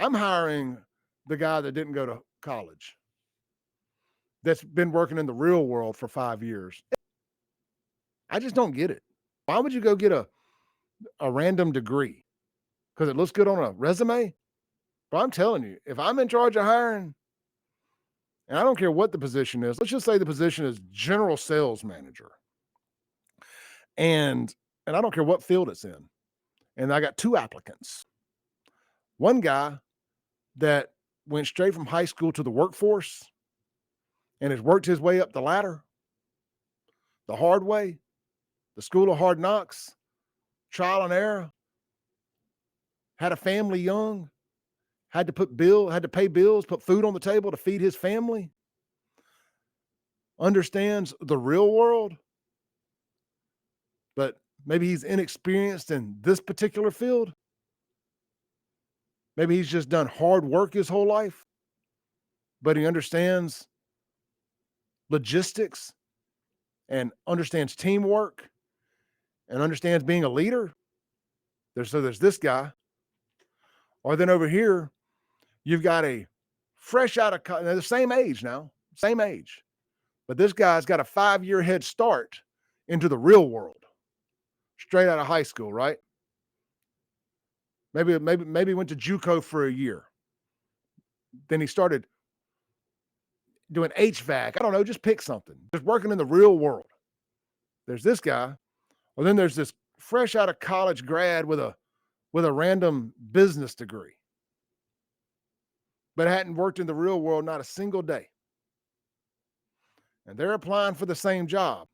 I'm hiring the guy that didn't go to college, that's been working in the real world for 5 years. I just don't get it. Why would you go get a random degree? Because it looks good on a resume? But I'm telling you, if I'm in charge of hiring, and I don't care what the position is, let's just say the position is general sales manager. And I don't care what field it's in. And I got 2 applicants. One guy that went straight from high school to the workforce and has worked his way up the ladder the hard way, the school of hard knocks, trial and error, had a family young, had to pay bills, put food on the table to feed his family, understands the real world, but maybe he's inexperienced in this particular field. Maybe he's just done hard work his whole life, but he understands logistics and understands teamwork and understands being a leader. There's this guy. Or then over here, you've got a fresh out of they're the same age now, same age. But this guy's got a 5-year head start into the real world, straight out of high school, right? Maybe went to JUCO for a year. Then he started doing HVAC. I don't know, just pick something. Just working in the real world. There's this guy. Or then there's this fresh out of college grad with a random business degree, but hadn't worked in the real world not a single day. And they're applying for the same job.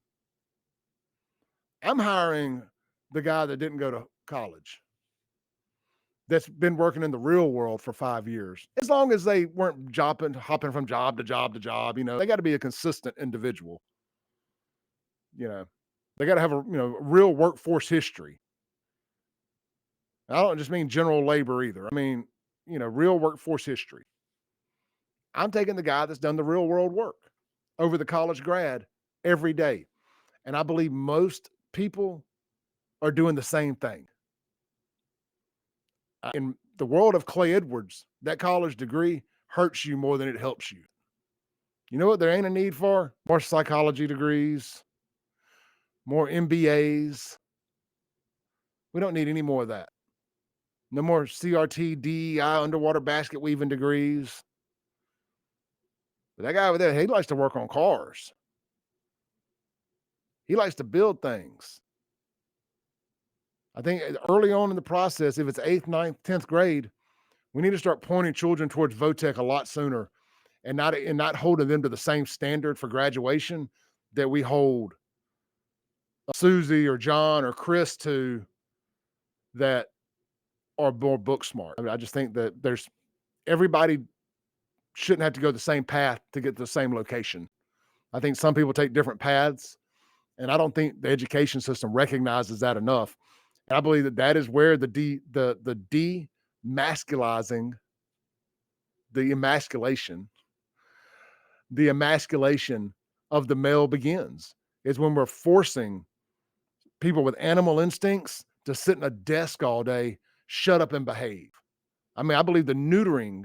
I'm hiring the guy that didn't go to college, that's been working in the real world for 5 years. As long as they weren't hopping from job to job to job, they got to be a consistent individual. You know, they got to have a real workforce history. I don't just mean general labor either. I mean, real workforce history. I'm taking the guy that's done the real world work over the college grad every day. And I believe most people are doing the same thing. In the world of Clay Edwards, that college degree hurts you more than it helps you. You know what there ain't a need for? More psychology degrees, more MBAs. We don't need any more of that. No more CRT, DEI, underwater basket weaving degrees. But that guy over there, he likes to work on cars. He likes to build things. I think early on in the process, if it's 8th, 9th, 10th grade, we need to start pointing children towards VOTEC a lot sooner and not holding them to the same standard for graduation that we hold Susie or John or Chris to, that are more book smart. I mean, I just think that everybody shouldn't have to go the same path to get to the same location. I think some people take different paths, and I don't think the education system recognizes that enough. And I believe that is where the demasculizing, the emasculation of the male begins, is when we're forcing people with animal instincts to sit in a desk all day, shut up and behave. I mean, I believe the neutering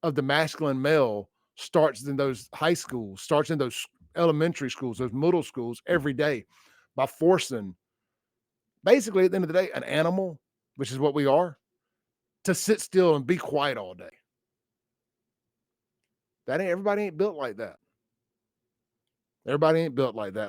of the masculine male starts in those high schools, starts in those elementary schools, those middle schools every day, by forcing, basically at the end of the day, an animal, which is what we are, to sit still and be quiet all day. Everybody ain't built like that. Everybody ain't built like that.